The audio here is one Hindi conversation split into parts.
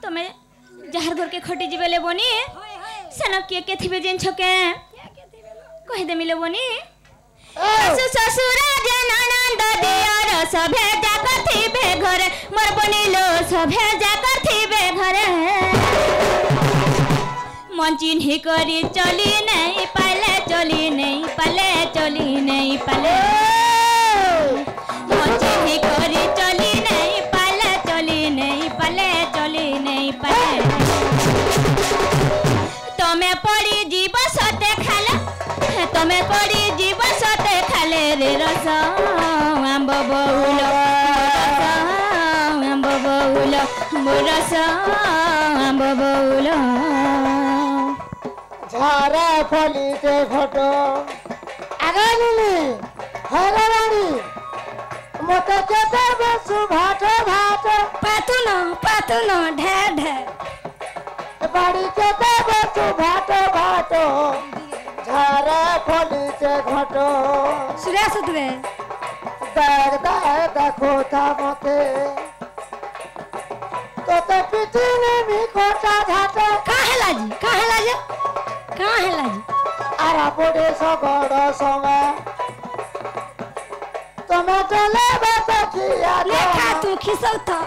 तुम्हें जहर घर के खटी जीवे बनी सेना के थिबे जिन छके कह दे मिले बनी ससुर ननंद दियर सभे जाकर थिबे घर मोर बनिलो सभे जाकर थिबे घर मन चिन्ह करी चली नहीं पाले चली नहीं पाले चली नहीं पाले मन चिन्ह करी चली नहीं पाले चली नहीं पाले चली नहीं पाले तमे पड़ी जीव सते खाले तमे पड़ी जीव सते खाले रे रस आंब बहुल आंब बहुल मोरस आंब बहुल झारा फलिते घटो आगानी हरानी मते केते बसु भाट भाट पातुनो ढे ढे बाड़ी केते बसु भाट भाट झारा फलिते घटो सुरेश दुबे दाग दाग देखो था मते तो पिछने भी खोटा झाट काहेला जी आरा पड़े सगड़ समय तुम्हें चले बचिया लेखा तू खिसौथा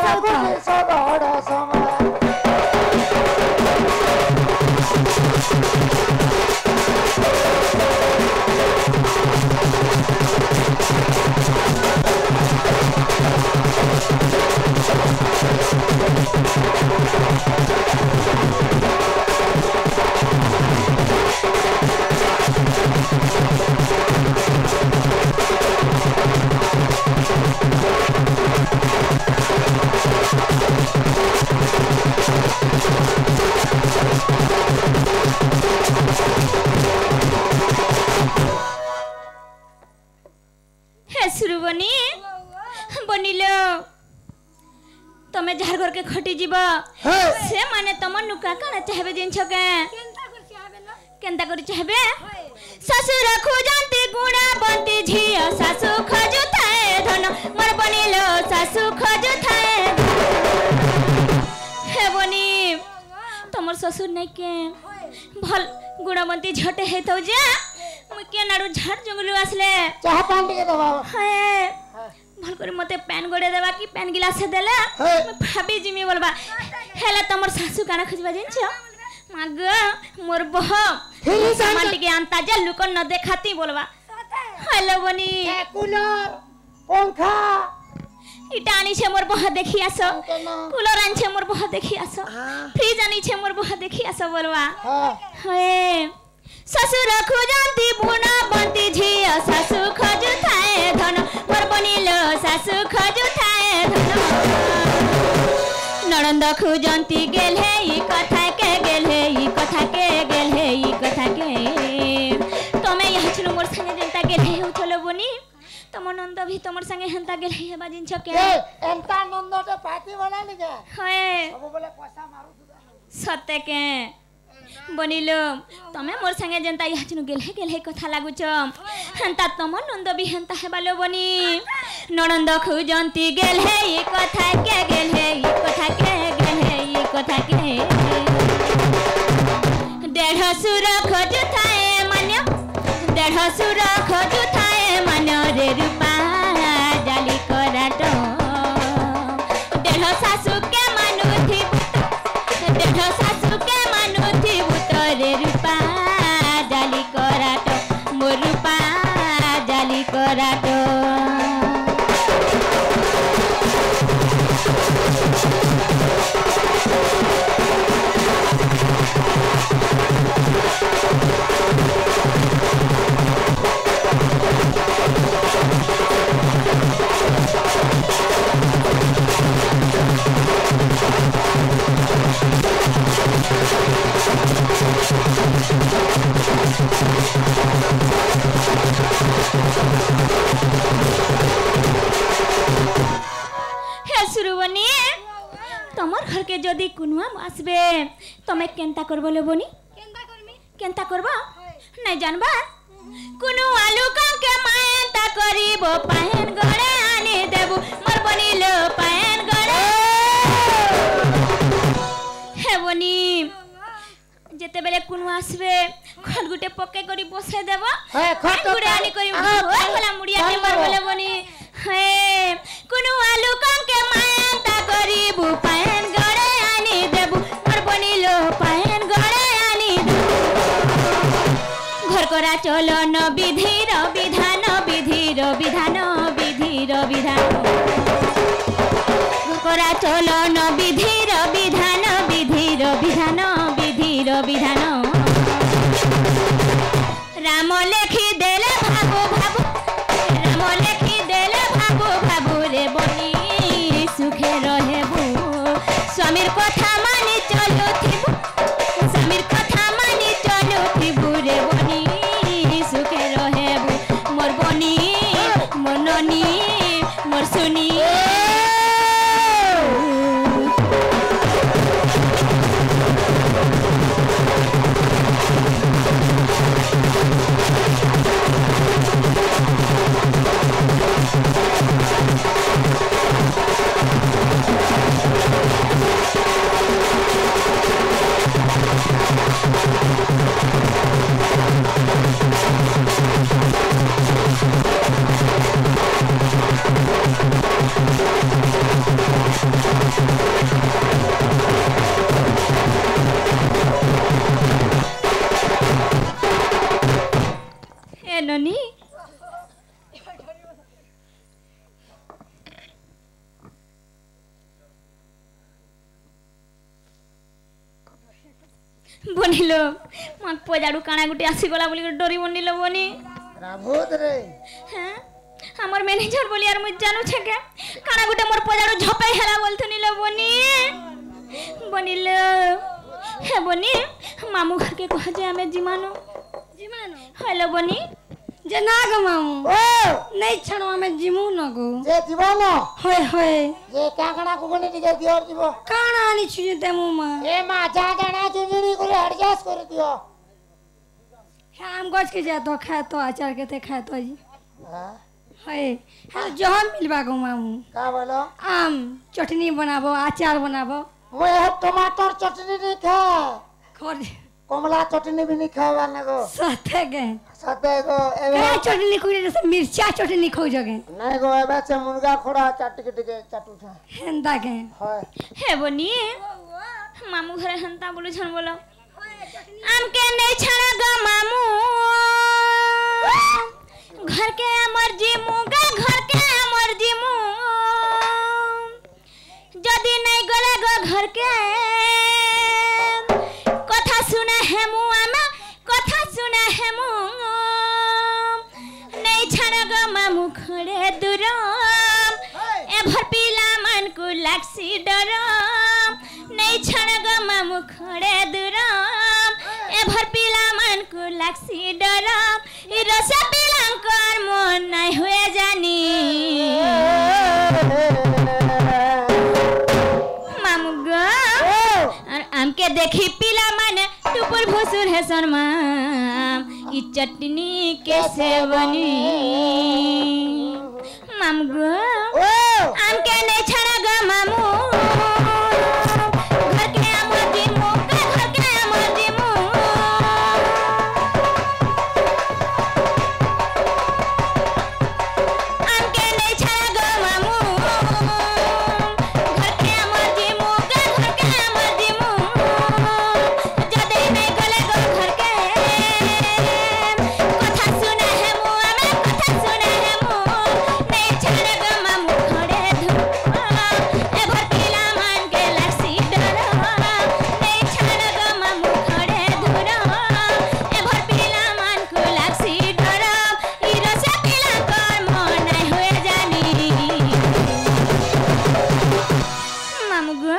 सगड़ समय तमे जहर घर के खटी जीव से माने तम नुका काना चाहबे जिन छके केंता करी चाहबे ससुर खोजंती गुणा बंती झिया सासु खजु थाए धन मोर बनिलो सासु खजु थाए हे बनी तमर ससुर नै के भल गुणवंती झटे हे तो जे मु के नाडू झाड़ जंगलू आसले चाह पानी के दबा हाय भल करे मते पैन गोडे देबा कि पैन गिलास देले मैं भाबी जिमी बोलबा हेला तमर सासु काना खजबा जिनछ माग मोर बह सामान के अंताजा लुक न देखाती बोलबा हेलो बनी कूलर पंखा इटा आनी छे मोर बह देखि आसो कूलर आन छे मोर बह देखि आसो फ्रिज आनी छे मोर बह देखि आसो बोलबा हे ससुर खोजंती बुना बंती झिया सासु खजु थाए धन मोर बनिलो सासु खजु थाए धन ननंद खोजंती गेल हे ई कथा के गेल हे ई कथा के गेल हे ई कथा के तमे यह छनु मोर संगे जनता गेल हे उठलो बनी तम नंद भी तमर संगे हंता गेल हे बाजिन छके एंता नंद तो पार्टी वाला लिगे होए सब बोले पैसा मारू सत्य के बनिलो तमे मोर संगे जनता यह छनु गेल हे कथा लागुच हंता तम नंद भी हंता हे बालो बनी ननंद खोजंती गेल हे ई कथा के गेल हे ई कथा के गेल हे ई कथा के देढ़ सुर खोजु थाए मान्य देढ़ सुर खोजु थाए मान्य रे रूपा जाली कराट देढ़ सासु के मानुथि देढ़ सासु के मानुथि रे रूपा जाली कराट मोर रूपा जाली कराट तमर घर के जदि कुनुआ आसबे तमे केनता करबो ले बनी केनता करबा नहीं जानबा कुनु आलू कम के मायता करीबो पायन गड़े आने देबू मोर बनिलो पायन गड़े हे बनी जेते बेले कुनु आसबे खट गुटे पके करी बसे देबो खट गुड़े आनी करी भला मुड़िया के मार बोले बनी हे कुनु आलू कम के मायता करीबो पायन गड़े आनी देबू मोर बनिलो पायन गड़े आनी घर करा चलो न विधिर विधान विधिर विधान विधिर विधान घर करा चलो न विधिर विधान विधिर विधान विधिर विधान राम लेखी देले भाबू भाबू राम लेखी देले भाबू भाबू रे बनी सुखे रहेबू स्वामीर कथा मानी चलुथिबू स्वामीर कथा मानी चलुथिबू रे बनी सुखे रहेबू मोर बनी मोर ननी मोर सुनी ननी बनिलो माक पजाडू काना गुटे आसी गला बोली डरी बनिलो बनी राभूत रे हां हमर मैनेजर बोली यार मुझ जानू छे के काना गुटे मोर पजाडू झपे हेला बोलथनिलो बनी बनिलो हे बनी मामू घर के कह जे हमें जिमानो हेलो बनी जे ना गो मामू ओ नहीं छणो हमें जिमु न गो जे जीवानो होय होय जे काकड़ा को गनी टिके दियोर जीवो काना आनी छुजे ते मु मा ए मा जा जाना चुंजनी करे एडजस्ट कर दियो हम गज के जा तो खा तो अचार के ते खा तो जी हां होय है जो हम मिलबा गो मामू का बोलो आम चटनी बनाबो अचार बनाबो मैं टमाटर चटनी नहीं खा खोर कमला चटनी भी नहीं खावा ना गो साथे गो क्या चटनी कोई जैसे मिर्चा चटनी खो जगे नहीं गो एबे से मुर्गा खोड़ा चाट के चाटू था हेंदा के हां हे बनी मामू घरे हंता बोलु छन बोलो आम के नहीं छाना ग मामू घर के मर्जी मुगा घर के मर्जी मु जदी नहीं गले ग घर के कथा सुना है मु आमा कथा सुना है मु नहीं छाना ग मामू खड़े दुरम ए भर पीला मन को लाक्सी डरम नहीं छाना ग मामू खड़े दुरम ए भर पीला मन को लाक्सी डरम ई रस पीलंकर मन नहीं हुए जानी मामू ग और हमके देखी पीला मन टुपुर भुसुर है शर्मा ई चटनी कैसे बनी मामू ग हमके नहीं छाना ग मामू घर के मर्जी मु घर के मर्जी मु हमके नहीं छाना ग मामू घर के मर्जी मु घर के मर्जी मु जदे नहीं गले गो घर के कथा सुना है मु हमें कथा सुना है मु नहीं छाना ग मामू खड़े धुआ ए भर पीला मन के लस्सी डरा नहीं छाना ग मामू खड़े धुरा ए भर पीला मन को लस्सी डरा ई रस पीला कर मन नहीं हुए जानी मामू गो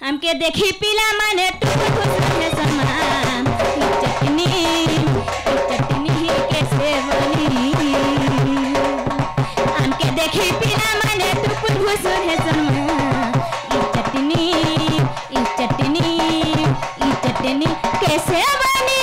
हमके देखी पीला मन टुकुर खुश है समा ई चटनी कैसे बनी हमके देखी पीला मन टुकुर खुश है समा ई चटनी कैसे कैसे बनी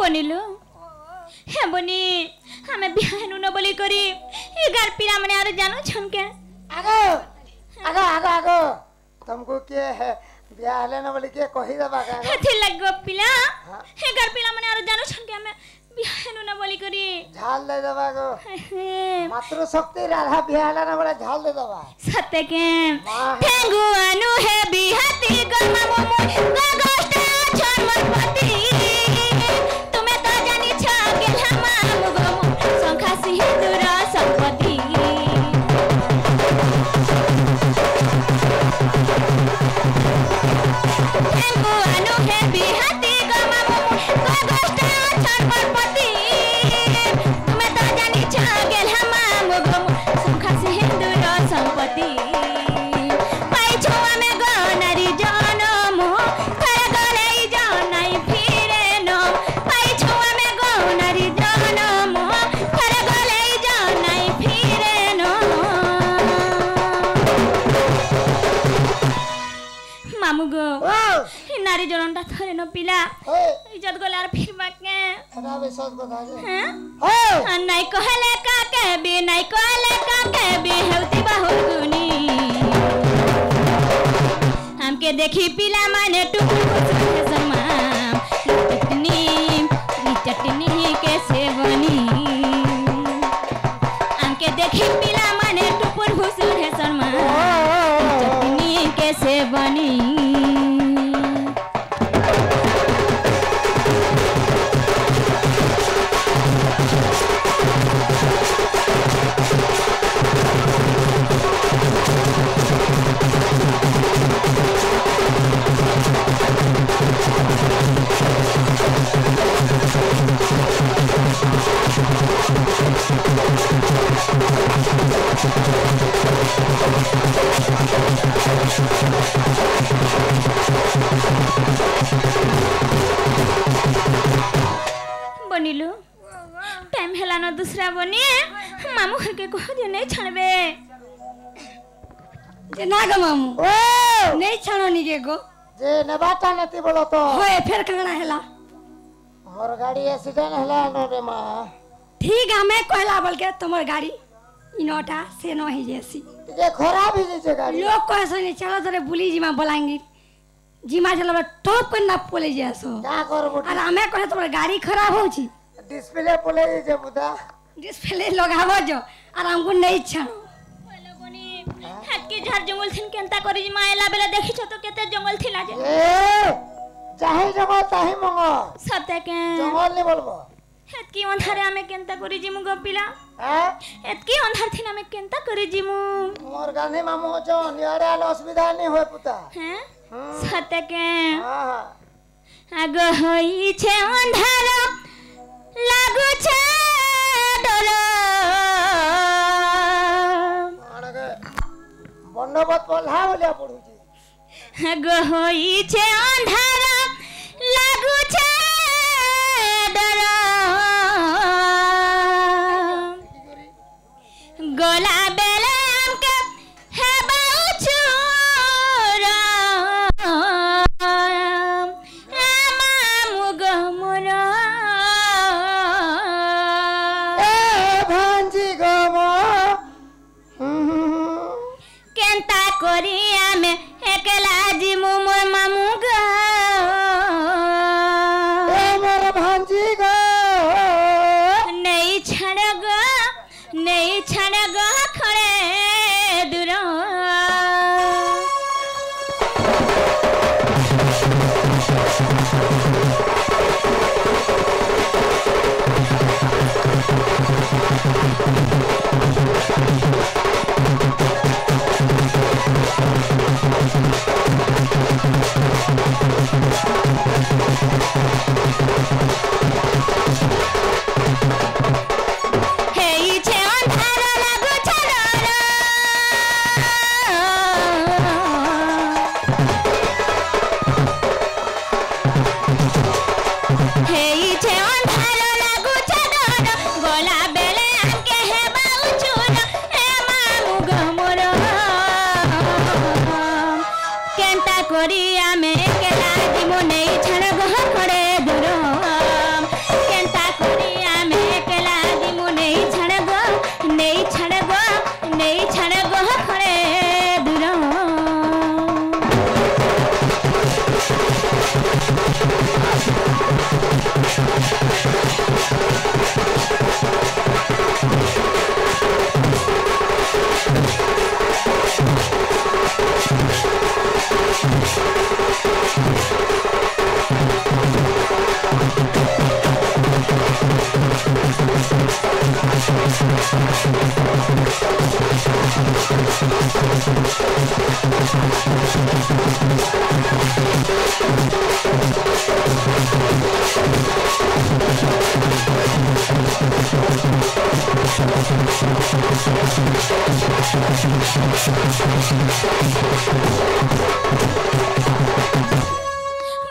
बनिलो हे बनी हमें बिहान न बोली करी ये गार पिला मने आरो जानो छन के आगो आगो आगो आगो तुमको के है ब्याह लेना बोली के कही दबा का हेथि लगो पिला हे गार पिला मने आरो जानो छन के हमें बिहान न बोली करी झाल दे दबा गो मात्र शक्ति राधा ब्याह लेना बोले झाल दे दबा सत्य के ठेंगु अनु है बिहाती गमा मोमो गगोष्टा छन मनपति तुम्हें तो जानी छ के हमा मुगमो संखा सिंदूर संपत्ति ठेंगु अनु है बिहाती गमा मोमो गगोष्टा छन मनपति तुम्हें तो जानी छ के हमा मुगमो संखा सिंदूर संपत्ति पाई छोआ में गनारी जनम थर गले जनाई फिरे न पाई छोआ में गनारी जनम थर गले जनाई फिरे न मामू गो नारी जनमटा थरे न पिला इज्जत गलार फिर बाके खरा विश्वास बता दे हैं नाई कहले काके बे नाई कहले काके बे हेउती बहुत गुनी हमके देखी पिला माने टुकु के समा चटनी कैसे बनी हमके देखी पिला माने टुकुर भुसुर है शर्मा चटनी कैसे बनी बनिलो टाइम हेला न दूसरा बनी मामू घर के कह दे नहीं छाड़बे जे ना ग मामू ओ नहीं छानो निगे गो जे नबाटा नती बोलो तो होए फिर कगना हेला मोर गाड़ी एक्सीडेंट हला न रे मां ठीक है मैं कहला बोल के तुम्हार गाड़ी इनोटा से न ही जैसी जे खराब ही जे गाड़ी लोग कहे सनी चलो तोरे बुली जी में बोलांगी जीमा चलो टॉप करना पोले जैसो का करबो और हमें कहे तुम्हार गाड़ी खराब हो छी डिस्प्ले पोले जे बुदा डिस्प्ले लगावो जो और हमको नहीं छानो हाथ के झाड़ जंगल थिन केनता करी मायला बेला देखि छ तो केते जंगल थिला जे ए चाहे जगह ताही मंगो सत्य के जंगल नहीं बोलबो हेत की अंधारे हमें केनता करी जिमु गपिला हैं हेत की अंधार थिन हमें केनता करी जिमु मोर गांधी मामू जो नियारे आलो असुविधा नहीं होय पुता हैं सत्य के हां आग होई छे अंधार लागु छे डर आनगे बन्नबत बोलहा बोलिया पडुची आग होई छे अंधार लागु छे डर गोला बेले हमके हे बाउचुरा मामू गमरा ए भांजी गमो केनता करी आमे एकला जिमु मोर मामू ग ए मोर भांजी गो नहीं छड़ ग खड़े दूर करी आमे केला जिमु नहीं छड़ गह खड़े दूर केंता करी आमे केला जिमु नहीं छड़ गह खड़े दूर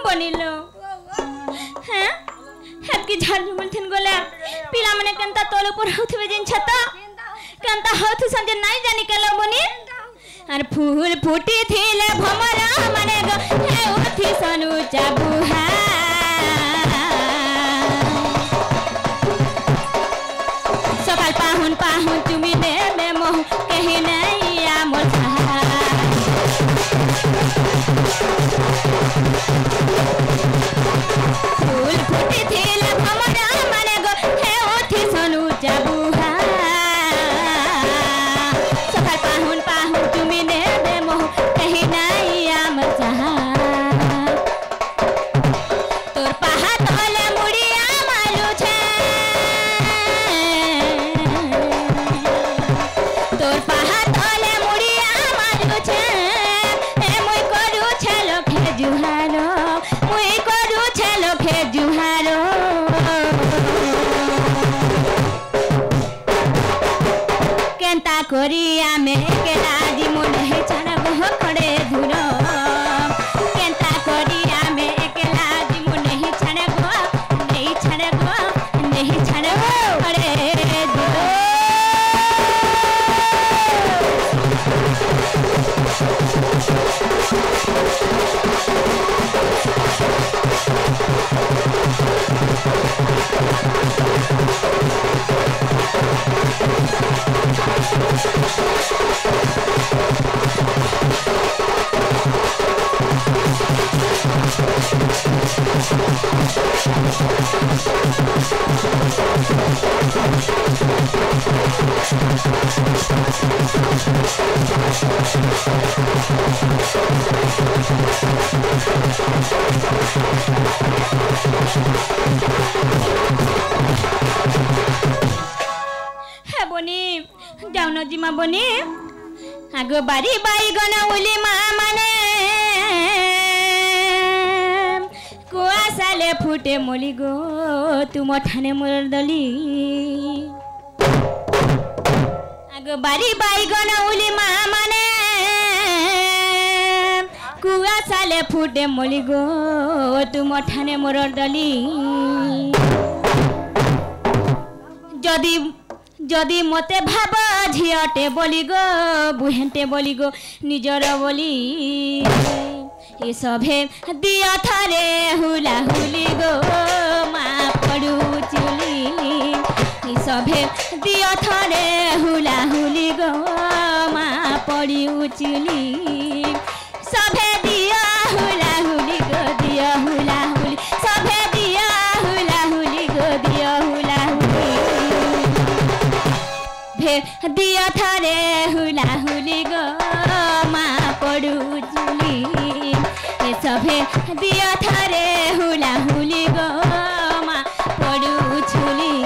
बनिलो हैं हेतकी झाड़ झुमल थिन गोला पिला मने केनता तोले पर होथबे जिन छत केनता होथ संजे नाही जानी केला बनी अर फूल फूटी थिले भमरा मने गो हे उठी सनु चाबुहा सकाल पाहुन पाहुन तुमी दे में मोह कहि नहीं आ मोर फूल फूटी थिले भमरा मने गो हे उठी सनु चाबुहा सकाल पाहुन पाहुन तुमी दे में मोह कहि नहीं आ मोर चाहा तोर पाहा तले मुड़िया मालू छे तोर पाहा तले मुड़िया मालू छे ए मुई करू छेलो फे जुहारो मुई करू छेलो फे जुहारो केंता करी आमे केला जिमु नहीं छड़ गह खड़े दूर केंता करी आमे केला जिमु नहीं छड़ खड़े दूर हे बनी जाउन जिमा बनी आग बारी बाई गना उली मा माने कुआसाले फुटे मोली गो तुम ठाने मोर दली आग बारी बाई गना उली मा माने कुआसाले फुटे मोली गो तुम ठाने मोर दली जदी जदी मते भाब झियटे बोली गो बुहेंटे बोली गो निजर बोली ए सभे दिया थारे हुला हुली गो मा पड़ू चुली ए सभे दिया थारे हुला हुली गो मा पड़ी चुली सभे दिया हुला हुली गो दिया हुला हुली सभे दिया हुला हुली गो दिया हुला हुली दिया थारे हुला हुली गो मा पड़ू चुली ए सभे दिया थारे हुला हुली गो मा पड़ू चुली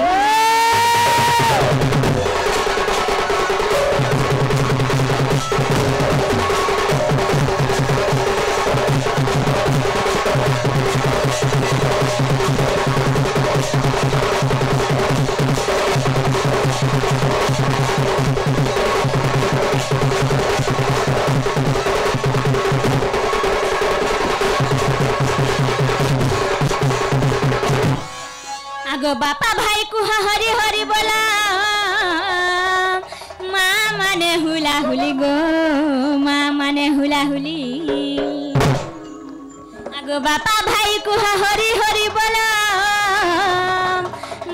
बापा भाई कुह हरि हरि बोल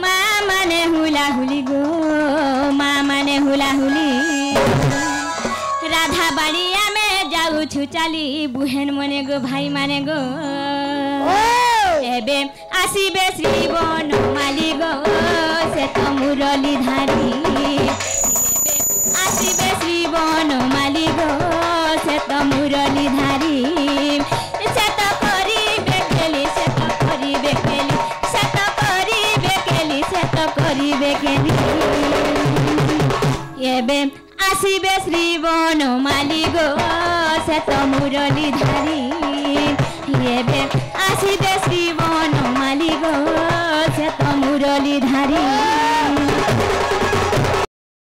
माँ माने हुला हुली गो माँ माने हुला हुली राधा बाड़िया में जाऊछु चाली बुहेन मने गो भाई माने गो एबे आसीबे श्री बनमाली गो से तो मुरली धारी एबे आसीबे श्री बनमाली गो से तो मुरली धारी से तो करिबे केली से तो करिबे केली से तो करिबे केली से तो करिबे केली एबे आसीबे श्री बनमाली गो से तो मुरली धारी एबे आसीबे